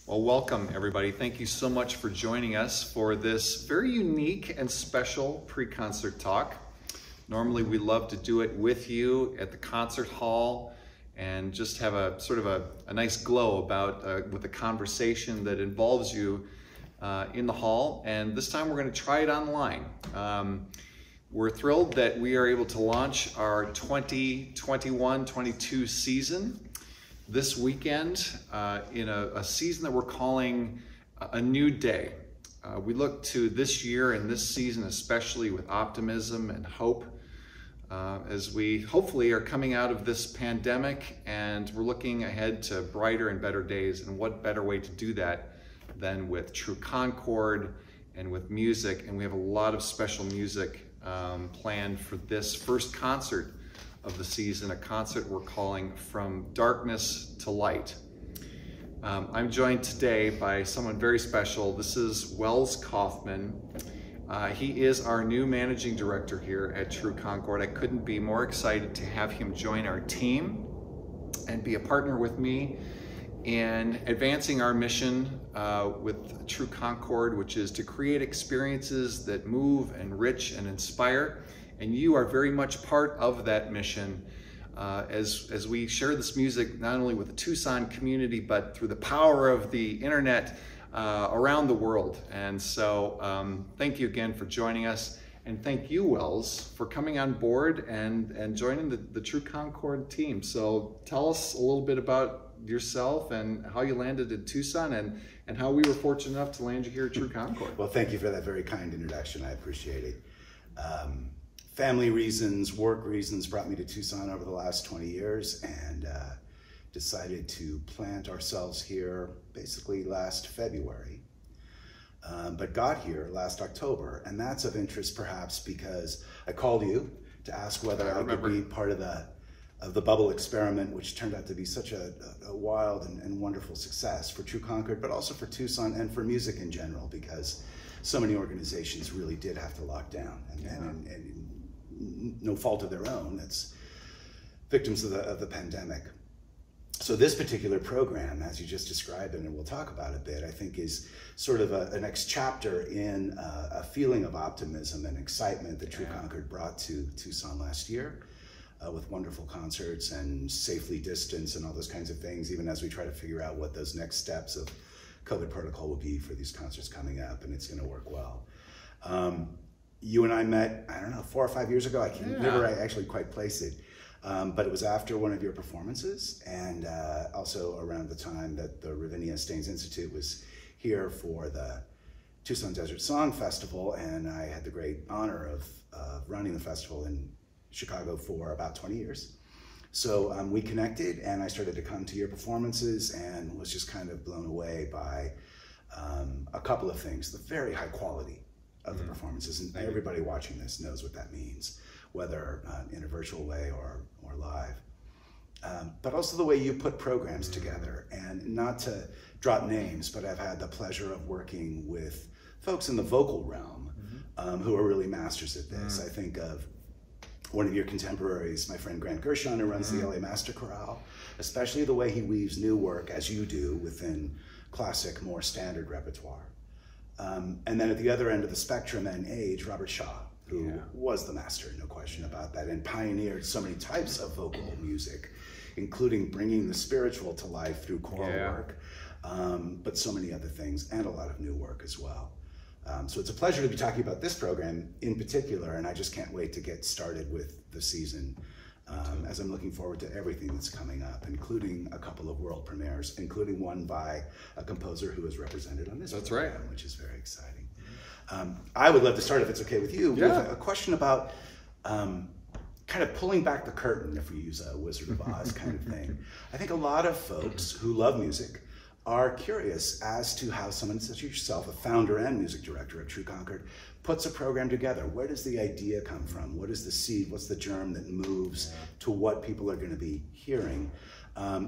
Well, welcome everybody. Thank you so much for joining us for this very unique and special pre-concert talk. Normally we love to do it with you at the concert hall and just have a sort of a nice glow about with a conversation that involves you in the hall. And this time we're going to try it online. We're thrilled that we are able to launch our 2021-22 season this weekend in a season that we're calling A New Day. We look to this year and this season especially with optimism and hope as we hopefully are coming out of this pandemic, and we're looking ahead to brighter and better days. And what better way to do that than with True Concord and with music. And we have a lot of special music planned for this first concert of the season, a concert we're calling From Darkness to Light. I'm joined today by someone very special. This is Welz Kauffman. He is our new managing director here at True Concord. I couldn't be more excited to have him join our team and be a partner with me in advancing our mission with True Concord, which is to create experiences that move, enrich, and inspire. And you are very much part of that mission as we share this music not only with the Tucson community, but through the power of the internet around the world. And so thank you again for joining us. And thank you, Welz, for coming on board and joining the True Concord team. So tell us a little bit about yourself and how you landed in Tucson and how we were fortunate enough to land you here at True Concord. Well, thank you for that very kind introduction. I appreciate it. Family reasons, work reasons brought me to Tucson over the last 20 years and decided to plant ourselves here basically last February, but got here last October. And that's of interest perhaps because I called you to ask whether I could be part of the bubble experiment, which turned out to be such a wild and wonderful success for True Concord, but also for Tucson and for music in general, because so many organizations really did have to lock down and no fault of their own. It's victims of the pandemic. So this particular program, as you just described, and we'll talk about a bit, I think is sort of a next chapter in a feeling of optimism and excitement that True Concord brought to Tucson last year with wonderful concerts and safely distanced and all those kinds of things, even as we try to figure out what those next steps of COVID protocol will be for these concerts coming up, and it's going to work well. You and I met, I don't know, 4 or 5 years ago. I can never actually quite place it. But it was after one of your performances, and also around the time that the Ravinia Staines Institute was here for the Tucson Desert Song Festival, and I had the great honor of running the festival in Chicago for about 20 years. So we connected, and I started to come to your performances and was just kind of blown away by a couple of things. The very high quality of the performances, and everybody watching this knows what that means, whether in a virtual way or live. But also the way you put programs together, and not to drop names, but I've had the pleasure of working with folks in the vocal realm who are really masters at this. I think of one of your contemporaries, my friend Grant Gershon, who runs the LA Master Chorale, especially the way he weaves new work, as you do, within classic, more standard repertoire. And then at the other end of the spectrum and age, Robert Shaw, who was the master, no question about that, and pioneered so many types of vocal music, including bringing the spiritual to life through choral work, but so many other things, and a lot of new work as well. So it's a pleasure to be talking about this program in particular, and I just can't wait to get started with the season, as I'm looking forward to everything that's coming up, including a couple of world premieres, including one by a composer who is represented on this program, which is very exciting. I would love to start, if it's okay with you, with a question about kind of pulling back the curtain, if we use a Wizard of Oz kind of thing. I think a lot of folks who love music are curious as to how someone such as yourself, a founder and music director at True Concord, puts a program together. Where does the idea come from? What is the seed? What's the germ that moves to what people are going to be hearing?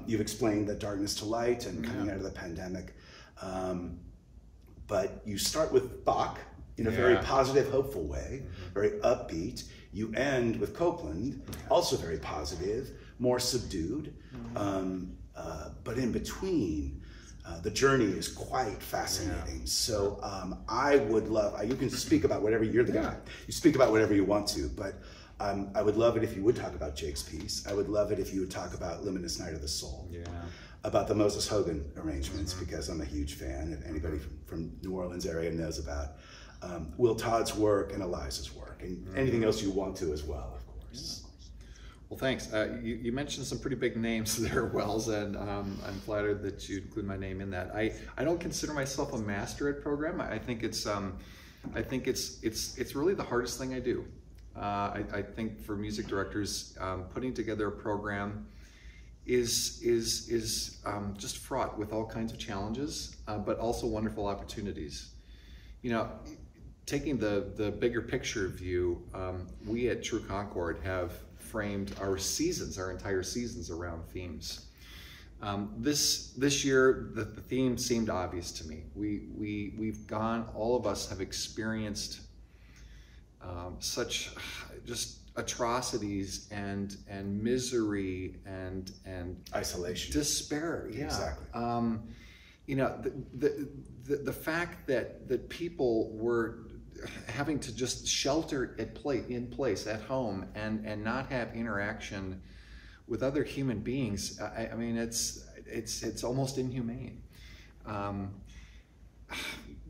You've explained the darkness to light and coming out of the pandemic. But you start with Bach in a very positive, hopeful way, very upbeat. You end with Copeland, also very positive, more subdued. But in between, The journey is quite fascinating. So I would love, you can speak about whatever, you're the guy, you speak about whatever you want to, but I would love it if you would talk about Jake's piece. I would love it if you would talk about Luminous Night of the Soul. About the Moses Hogan arrangements, because I'm a huge fan. If anybody from New Orleans area knows about Will Todd's work and Eliza's work, and anything else you want to as well, of course. Well, thanks. You mentioned some pretty big names there, Welz, and I'm flattered that you include my name in that. I don't consider myself a master at program. I think it's really the hardest thing I do. I think for music directors, putting together a program is just fraught with all kinds of challenges, but also wonderful opportunities. You know, taking the bigger picture view, we at True Concord have framed our entire seasons around themes. This year, the theme seemed obvious to me. All of us have experienced such just atrocities and misery and isolation, despair. Yeah, exactly. You know, the fact that people were having to just shelter in place at home and not have interaction with other human beings. I mean, it's almost inhumane.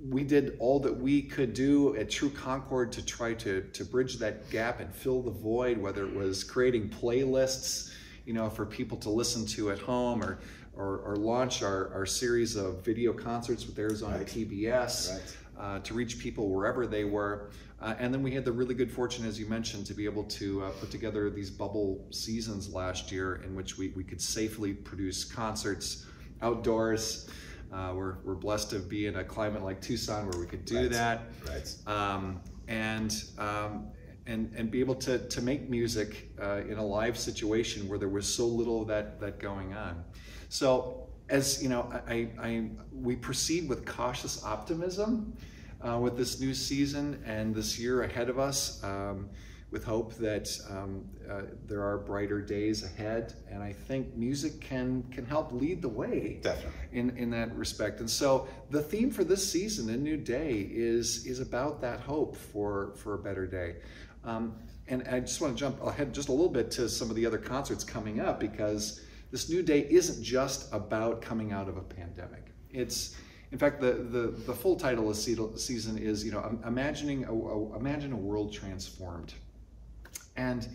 We did all that we could do at True Concord to try to bridge that gap and fill the void, whether it was creating playlists, you know, for people to listen to at home, or launch our series of video concerts with Arizona PBS to reach people wherever they were. And then we had the really good fortune, as you mentioned, to be able to put together these bubble seasons last year in which we could safely produce concerts outdoors. We're blessed to be in a climate like Tucson where we could do that, and be able to make music in a live situation where there was so little of that going on. So, as you know, we proceed with cautious optimism with this new season and this year ahead of us, with hope that there are brighter days ahead, and I think music can help lead the way. Definitely. In that respect. And so the theme for this season, A New Day, is about that hope for a better day. And I just want to jump ahead just a little bit to some of the other concerts coming up, because this new day isn't just about coming out of a pandemic. It's, in fact, the full title of the season is, you know, imagine a world transformed. And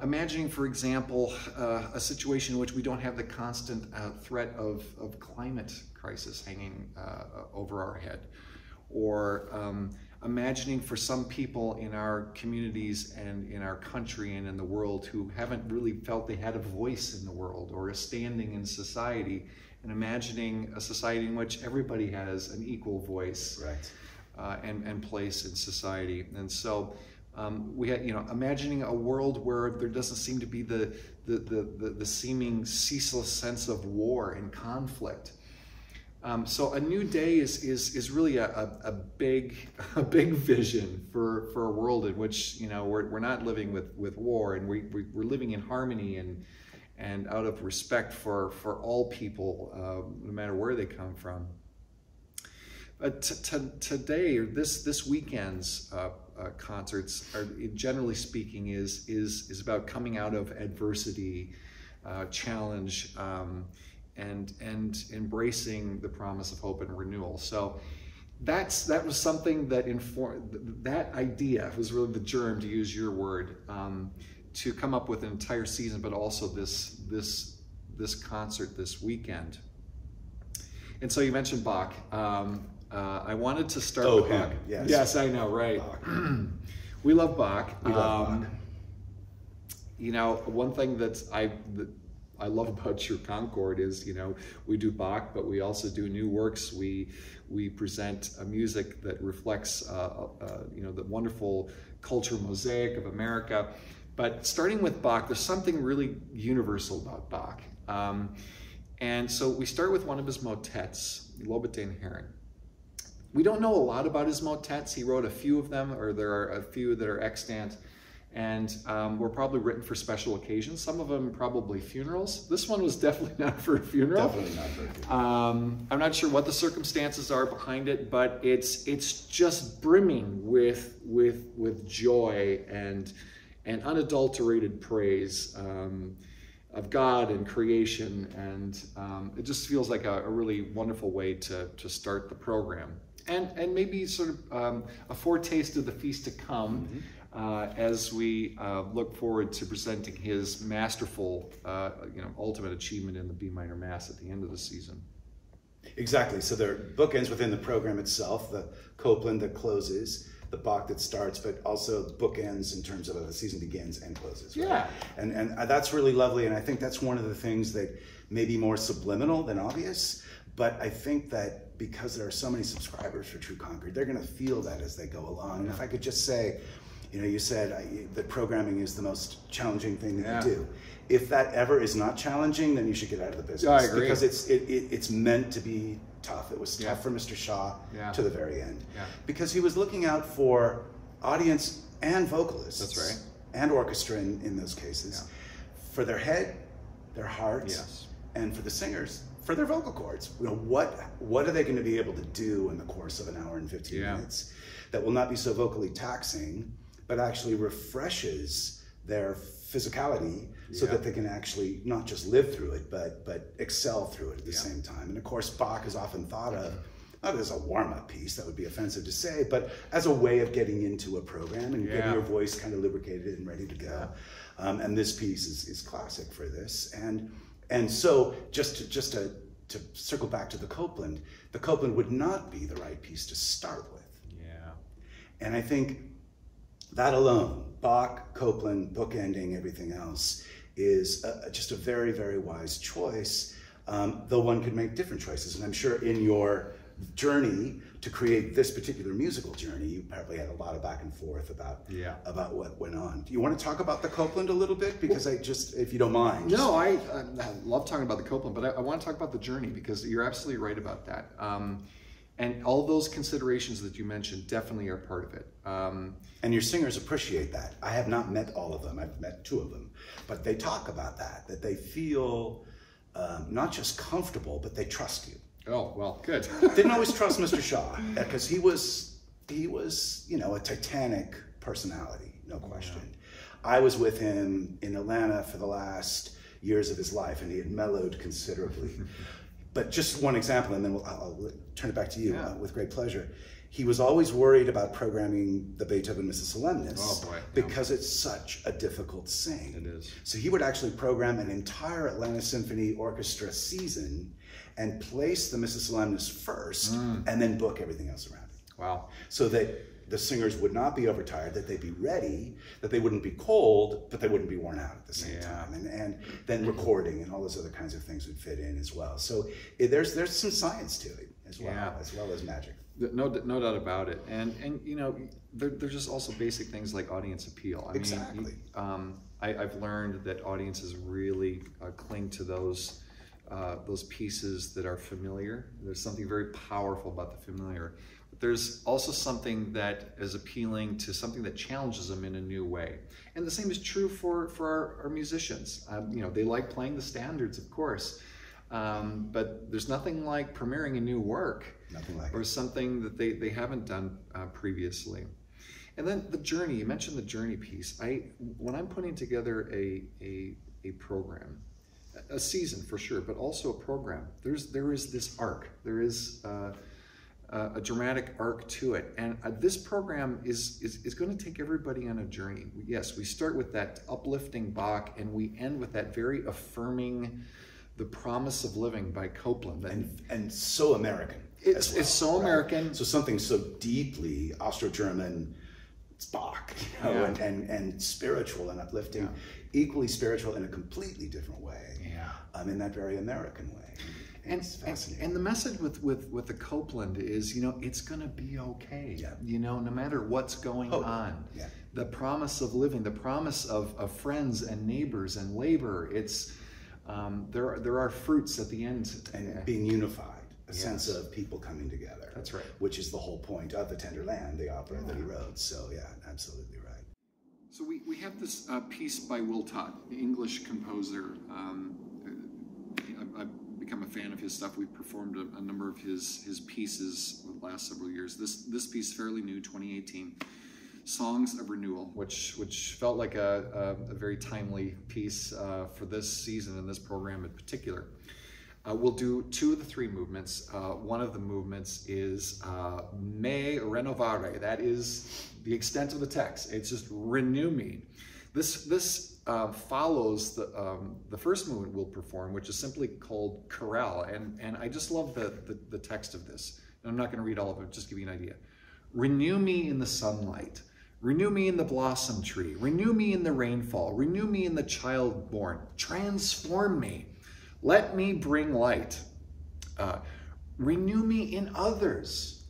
imagining, for example, a situation in which we don't have the constant threat of climate crisis hanging over our head, or imagining for some people in our communities and in our country and in the world who haven't really felt they had a voice in the world or a standing in society, and imagining a society in which everybody has an equal voice and place in society. And so we had, you know, imagining a world where there doesn't seem to be the seeming ceaseless sense of war and conflict. So A New Day is really a big vision for a world in which, you know, we're not living with war, and we're living in harmony and out of respect for all people, no matter where they come from. But today, or this weekend's concerts, are, generally speaking, is about coming out of adversity, challenge, and embracing the promise of hope and renewal. So that was something that informed, that idea was really the germ, to use your word, to come up with an entire season, but also this concert this weekend. And so you mentioned Bach. I wanted to start with Bach. Yes, I know, right? We love Bach. We love Bach. You know, one thing that I love about True Concord is, you know, we do Bach, but we also do new works. We present a music that reflects, you know, the wonderful cultural mosaic of America. But starting with Bach, there's something really universal about Bach. And so we start with one of his motets, Lobet den Herren. We don't know a lot about his motets. He wrote a few of them, or there are a few that are extant. and were probably written for special occasions. Some of them probably funerals. This one was definitely not for a funeral. Definitely not for a funeral. I'm not sure what the circumstances are behind it, but it's just brimming with joy and unadulterated praise of God and creation, and it just feels like a really wonderful way to start the program, and maybe sort of a foretaste of the feast to come. As we look forward to presenting his masterful, ultimate achievement in the B minor Mass at the end of the season. Exactly. So there are bookends within the program itself: the Copeland that closes, the Bach that starts, but also bookends in terms of the season begins and closes. Right? Yeah. And that's really lovely. And I think that's one of the things that may be more subliminal than obvious. But I think that because there are so many subscribers for True Concord, they're going to feel that as they go along. And if I could just say, you said that programming is the most challenging thing that you do. If that ever is not challenging, then you should get out of the business. I agree. Because it's meant to be tough. It was tough for Mr. Shaw to the very end. Because he was looking out for audience and vocalists. That's right. And orchestra in those cases. For their head, their hearts, and for the singers, for their vocal cords. What are they going to be able to do in the course of an hour and 15 minutes that will not be so vocally taxing, but actually refreshes their physicality so that they can actually not just live through it, but excel through it at the same time. And of course, Bach is often thought of not as a warm-up piece, that would be offensive to say, but as a way of getting into a program and getting your voice kind of lubricated and ready to go. And this piece is classic for this. And so just to circle back to the Copeland would not be the right piece to start with. And I think that alone, Bach, Copeland, bookending everything else, is just a very, very wise choice, though one could make different choices. And I'm sure in your journey to create this particular musical journey, you probably had a lot of back and forth about what went on. Do you want to talk about the Copeland a little bit? Because if you don't mind. No, I love talking about the Copeland, but I want to talk about the journey, because you're absolutely right about that. And all those considerations that you mentioned definitely are part of it. And your singers appreciate that. I have not met all of them. I've met 2 of them. But they talk about that they feel not just comfortable, but they trust you. Oh, well, good. Didn't always trust Mr. Shaw, because he was a titanic personality, no question. I was with him in Atlanta for the last years of his life, and he had mellowed considerably. But just one example, and then I'll turn it back to you with great pleasure. He was always worried about programming the Beethoven Missa Solemnis because it's such a difficult sing. It is. So he would actually program an entire Atlanta Symphony Orchestra season and place the Missa Solemnis first and then book everything else around it. Wow. So that the singers would not be overtired, that they'd be ready, that they wouldn't be cold, but they wouldn't be worn out at the same time. And then recording and all those other kinds of things would fit in as well. So there's some science to it as well as magic. No doubt about it. And there's just also basic things like audience appeal. I mean, I've learned that audiences really cling to those pieces that are familiar. There's something very powerful about the familiar. But there's also something that is appealing to something that challenges them in a new way. And the same is true for our musicians. They like playing the standards, of course. But there's nothing like premiering a new work. Nothing like or something that they haven't done previously. And then the journey, you mentioned the journey piece. When I'm putting together a program, a season for sure, but also a program, there is this arc. There is a dramatic arc to it. And this program is going to take everybody on a journey. Yes, we start with that uplifting Bach, and we end with that very affirming The Promise of Living by Copeland. And so American. It's so American. So something so deeply Austro-German, it's Bach, and spiritual and uplifting, equally spiritual in a completely different way, in that very American way. And it's fascinating. And the message with the Copeland is, it's gonna be okay. No matter what's going on. The promise of living, the promise of friends and neighbors and labor. It's there are fruits at the end. And being unified. A sense of people coming together. That's right. Which is the whole point of The Tender Land, the opera that he wrote. So yeah, absolutely right. So we have this piece by Will Todd, the English composer. I've become a fan of his stuff. We've performed a number of his pieces over the last several years. This piece, fairly new, 2018, Songs of Renewal, which felt like a very timely piece for this season and this program in particular. We'll do two of the three movements. One of the movements is me renovare. That is the extent of the text. It's just renew me. This follows the first movement we'll perform, which is simply called chorale. And I just love the text of this. And I'm not going to read all of it, just give you an idea. Renew me in the sunlight. Renew me in the blossom tree. Renew me in the rainfall. Renew me in the child born. Transform me. Let me bring light. Renew me in others.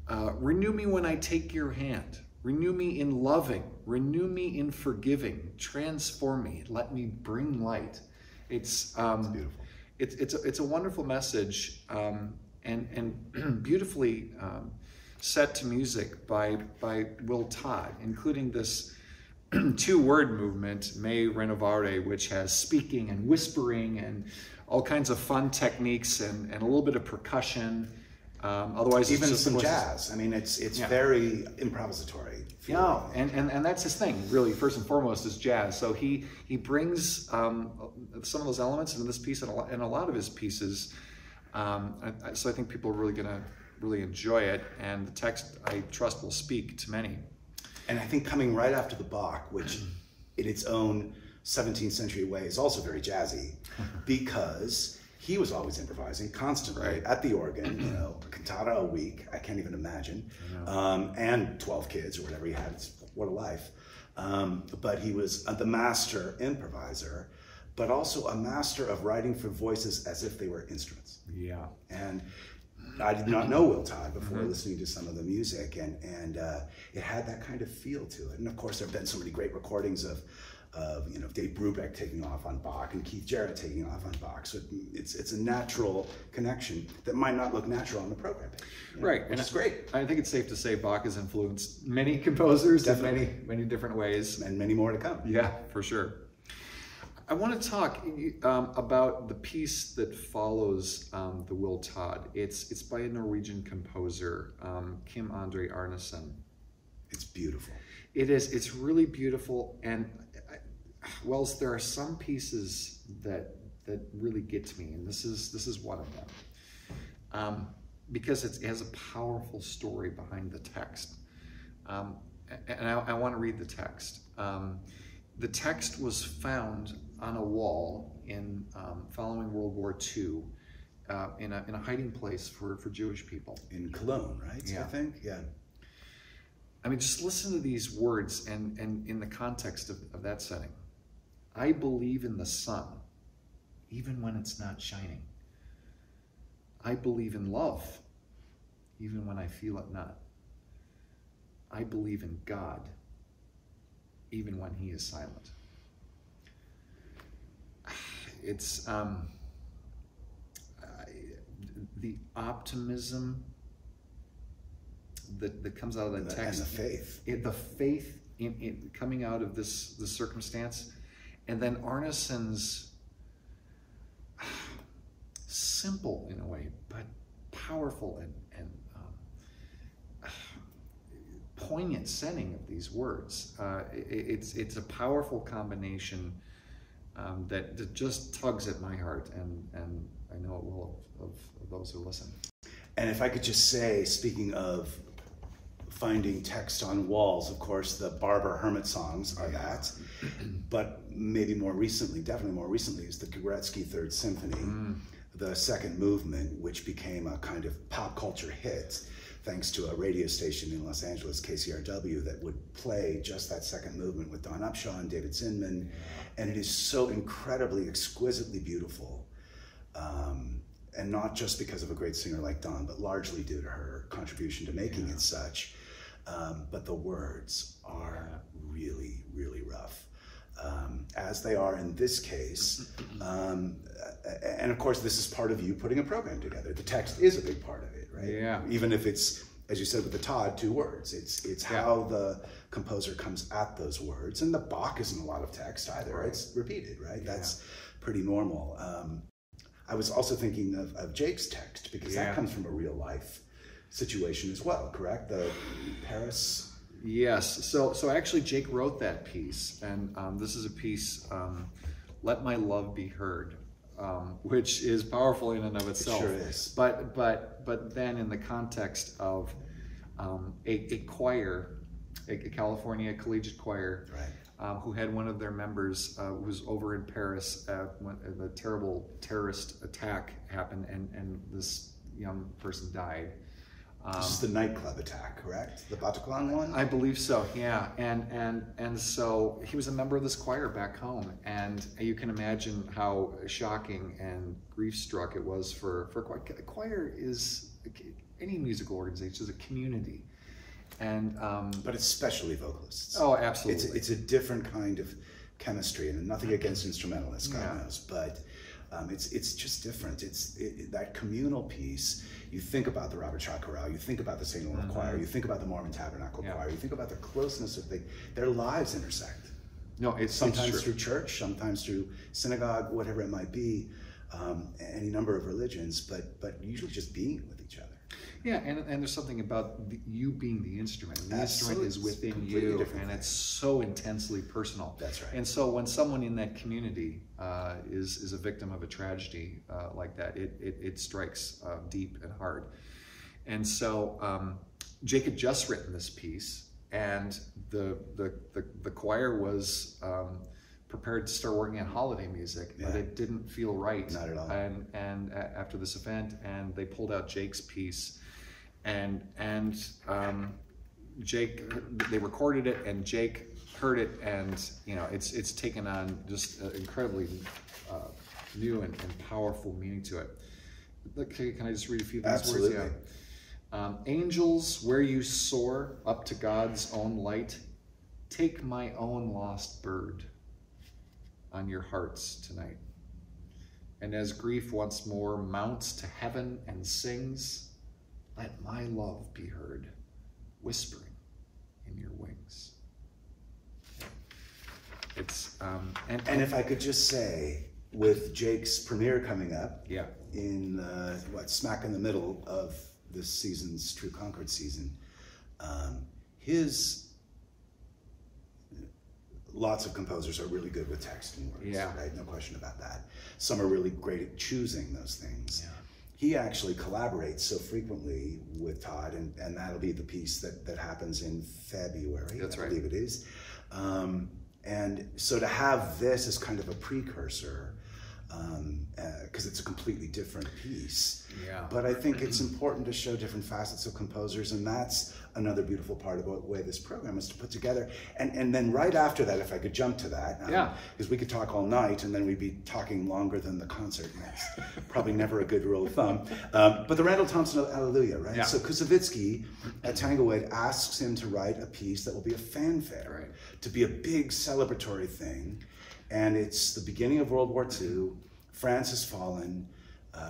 Renew me when I take your hand. Renew me in loving. Renew me in forgiving. Transform me. Let me bring light. It's beautiful. It's a wonderful message, and beautifully set to music by Will Todd, including this two-word movement, me renovare, which has speaking and whispering and all kinds of fun techniques and a little bit of percussion. Otherwise, even it's just some jazz. I mean, it's very improvisatory. Yeah, and that's his thing, really. First and foremost, is jazz. So he brings some of those elements into this piece and a lot of his pieces. So I think people are really going to really enjoy it, and the text, I trust, will speak to many. And I think coming right after the Bach, which in its own 17th century way is also very jazzy, because he was always improvising constantly at the organ, you know, a cantata a week, I can't even imagine, and 12 kids or whatever he had. What a life. But he was the master improviser, but also a master of writing for voices as if they were instruments. Yeah. And I did not know Will Todd before listening to some of the music, and it had that kind of feel to it. And of course, there have been so many great recordings of you know, Dave Brubeck taking off on Bach and Keith Jarrett taking off on Bach. So it's a natural connection that might not look natural on the program page. Right, which is great. I think it's safe to say Bach has influenced many composers in many different ways, and many more to come. Yeah, for sure. I want to talk about the piece that follows the Will Todd. It's by a Norwegian composer, Kim André Arnesen. It's beautiful. It is. It's really beautiful. And Welz, there are some pieces that really get to me, and this is one of them, because it has a powerful story behind the text. And I want to read the text. The text was found on a wall in following World War II in a hiding place for Jewish people. In Cologne, right? Yeah. I think, yeah. I mean, just listen to these words and in the context of that setting. I believe in the sun, even when it's not shining. I believe in love, even when I feel it not. I believe in God, even when he is silent. It's the optimism that comes out of that text, and the faith, the faith in coming out of this circumstance, and then Arnesen's simple in a way, but powerful and poignant setting of these words. It's a powerful combination that just tugs at my heart, and I know it will of those who listen. And if I could just say, speaking of finding text on walls, of course, the Barber Hermit songs are that, but maybe more recently, definitely more recently, is the Gorecki Third Symphony, the second movement, which became a kind of pop culture hit, thanks to a radio station in Los Angeles, KCRW, that would play just that second movement with Don Upshaw and David Zinman. And it is so incredibly, exquisitely beautiful. And not just because of a great singer like Don, but largely due to her contribution to making it such. But the words are really, really rough. As they are in this case. And of course, this is part of you putting a program together. The text is a big part of it, right? Yeah. Even if it's as you said with the Todd, 2 words. It's how the composer comes at those words. And the Bach isn't a lot of text either. Right. It's repeated, right? That's pretty normal. I was also thinking of Jake's text, because that comes from a real life situation as well, correct? The Paris. Yes. So actually Jake wrote that piece, and this is a piece, Let My Love Be Heard, which is powerful in and of itself. It sure is. But then in the context of a choir, a California collegiate choir, right. Who had one of their members was over in Paris when the terrible terrorist attack happened, and this young person died. This is the nightclub attack, correct? The Bataclan one? I believe so, yeah. And so he was a member of this choir back home, and you can imagine how shocking and grief-struck it was for a choir. A choir is, any musical organization is a community. And but especially vocalists. Oh, absolutely. It's a different kind of chemistry, and nothing against instrumentalists, God knows, but it's just different. It's that communal piece. You think about the Robert Shaw Chorale, you think about the St. Olaf Choir, you think about the Mormon Tabernacle Choir, you think about the closeness of their lives intersect. No, it's sometimes through church, sometimes through synagogue, whatever it might be, any number of religions, but usually just being with each other. Yeah, and there's something about you being the instrument. The Absolutely. Instrument is within you, and it's so intensely personal. That's right. And so when someone in that community is a victim of a tragedy like that, it strikes deep and hard. And so Jake had just written this piece, and the choir was prepared to start working on holiday music, but it didn't feel right. Not at all. And after this event, and they pulled out Jake's piece. And Jake, they recorded it, and Jake heard it, and it's taken on just incredibly new and powerful meaning to it. Can I just read a few of these Absolutely. words? Yeah. Angels, where you soar up to God's own light, take my own lost bird on your hearts tonight. And as grief once more mounts to heaven and sings, let my love be heard, whispering in your wings. It's and if I could just say, with Jake's premiere coming up, in smack in the middle of this season's True Concord season, lots of composers are really good with text and words, right? No question about that. Some are really great at choosing those things. Yeah. He actually collaborates so frequently with Todd, and that'll be the piece that happens in February. That's right. I believe it is. And so to have this as kind of a precursor, because it's a completely different piece. Yeah. But I think it's important to show different facets of composers, and that's another beautiful part about the way this program is to put together. And then right after that, if I could jump to that, because we could talk all night, and then we'd be talking longer than the concert. That's probably never a good rule of thumb. But the Randall Thompson Alleluia, right? Yeah. So Kusevitsky at Tanglewood asks him to write a piece that will be a fanfare, to be a big celebratory thing. And it's the beginning of World War II. France has fallen.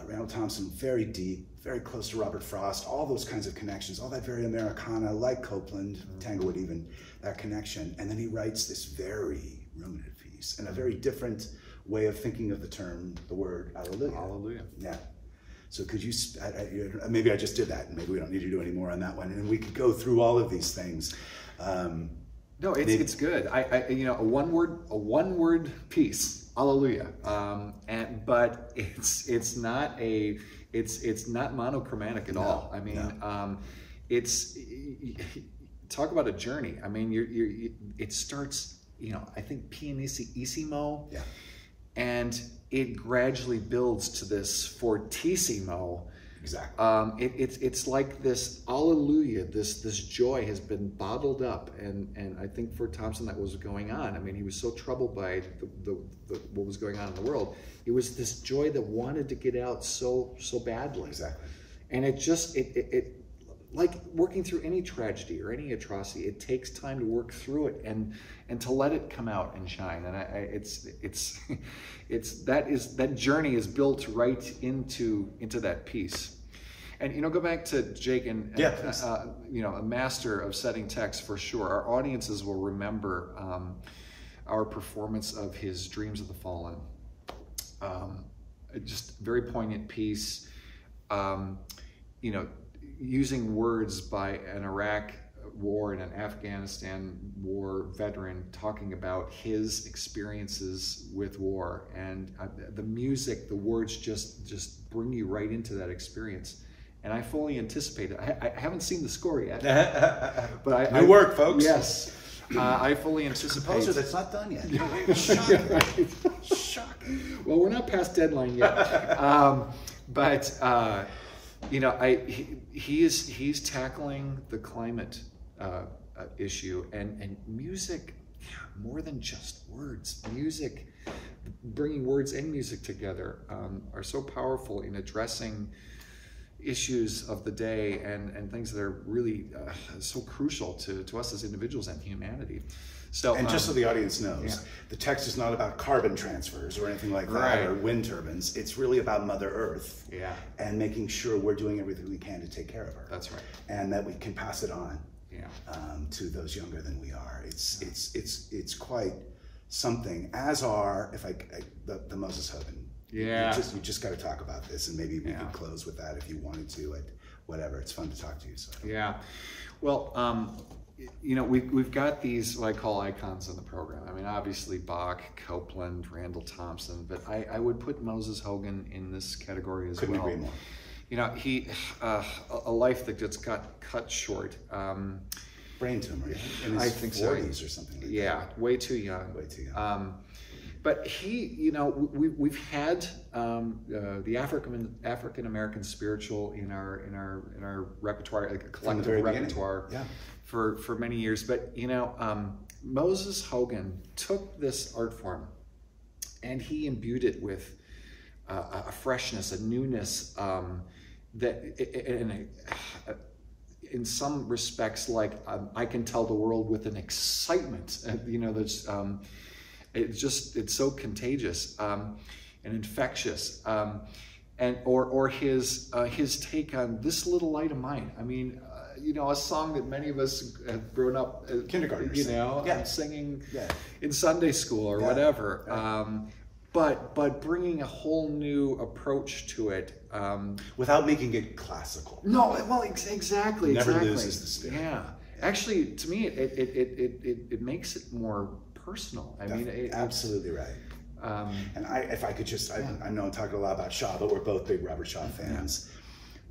Randall Thompson, very deep, very close to Robert Frost, all those kinds of connections, all that very Americana, like Copeland, Tanglewood even, that connection. And then he writes this very ruminative piece, and a very different way of thinking of the word Alleluia. Hallelujah. Yeah. So could you, maybe I just did that, and maybe we don't need to do any more on that one. And we could go through all of these things. No, it's good. A one word piece. Hallelujah. But it's not monochromatic at all. I mean, it's talk about a journey. I mean, it starts, I think pianissimo, and it gradually builds to this fortissimo. Exactly. It's like this alleluia, this joy has been bottled up, and I think for Thompson that was going on. I mean, he was so troubled by what was going on in the world. It was this joy that wanted to get out so badly. Exactly. And it like working through any tragedy or any atrocity, it takes time to work through it and to let it come out and shine. And that journey is built right into that piece. And, you know, go back to Jake and you know, a master of setting text for sure. Our audiences will remember our performance of his Dreams of the Fallen. Just very poignant piece, you know, using words by an Iraq war and an Afghanistan war veteran talking about his experiences with war, and the music, the words just bring you right into that experience. And I fully anticipate it. I haven't seen the score yet, but New work, folks. Yes, I fully anticipate. Composer that's not done yet. Shocking. Right. Shocking. Well, we're not past deadline yet, but you know, he's tackling the climate issue, and music, more than just words. Music, bringing words and music together, are so powerful in addressing issues of the day and things that are really so crucial to us as individuals and humanity. So, and just so the audience knows, the text is not about carbon transfers or anything like that, or wind turbines. It's really about Mother Earth, and making sure we're doing everything we can to take care of her. That's right, and that we can pass it on to those younger than we are. It's quite something. As are, the Moses Hogan. You just got to talk about this, and maybe we could close with that if you wanted to. Whatever, it's fun to talk to you. So. Yeah, well, you know, we've got these what I call icons in the program. I mean, obviously Bach, Copeland, Randall, Thompson, but I would put Moses Hogan in this category as well. Couldn't agree more. You know, he a life that just got cut short. Brain tumor, in his 40s or something like that. Yeah, way too young. Way too young. But he, you know, we've had the African American spiritual in our repertoire, like a collective repertoire, for many years. But you know, Moses Hogan took this art form, and he imbued it with a freshness, a newness that, in some respects, like I can tell the world with an excitement, you know, that's. It's so contagious and infectious, or his take on This Little Light of Mine. I mean, you know, a song that many of us have grown up, kindergartners, you know, singing in Sunday school or whatever. But bringing a whole new approach to it, without making it classical. No, well, exactly. Never loses the spirit. Yeah, actually, to me, it makes it more personal. I mean, absolutely right. And if I could just, I know I'm talking a lot about Shaw, but we're both big Robert Shaw fans.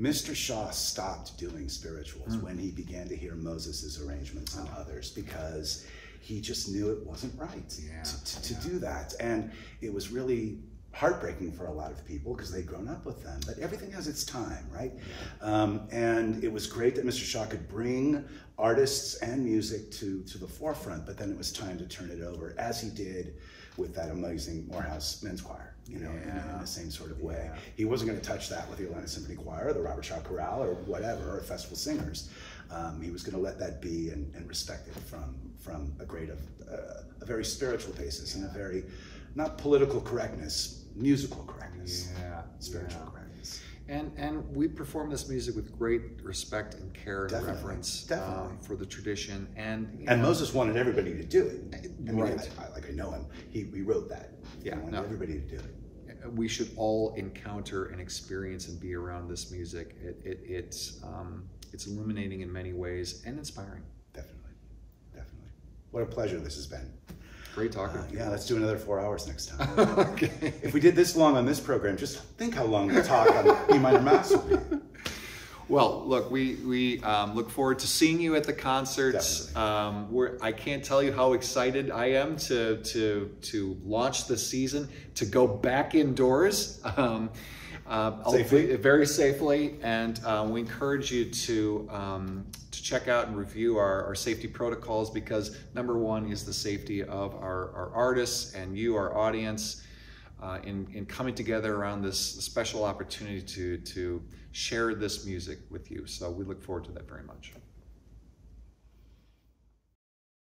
Mr. Shaw stopped doing spirituals when he began to hear Moses's arrangements and others, because he just knew it wasn't right to do that. And it was really heartbreaking for a lot of people because they'd grown up with them. But everything has its time, right? And it was great that Mr. Shaw could bring artists and music to the forefront, but then it was time to turn it over, as he did with that amazing Morehouse Men's Choir, you know, in the same sort of way. He wasn't going to touch that with the Atlanta Symphony Choir, or the Robert Shaw Chorale, or whatever, or Festival Singers. He was going to let that be and respect it from a very spiritual basis and a very, not political correctness, musical correctness, spiritual correctness. And we perform this music with great respect and care and reverence for the tradition. And Moses wanted everybody to do it. I mean, I know him. He wrote that. He wanted everybody to do it. We should all encounter and experience and be around this music. It's illuminating in many ways and inspiring. Definitely. What a pleasure this has been. Great talking to you. Yeah, let's do another 4 hours next time. Okay. If we did this long on this program, just think how long the talk on B minor Mass would be. Well, look, we look forward to seeing you at the concerts. I can't tell you how excited I am to launch this season, to go back indoors. Safely? Very safely, and we encourage you to check out and review our safety protocols, because number one is the safety of our artists and you, our audience, in coming together around this special opportunity to share this music with you. So we look forward to that very much.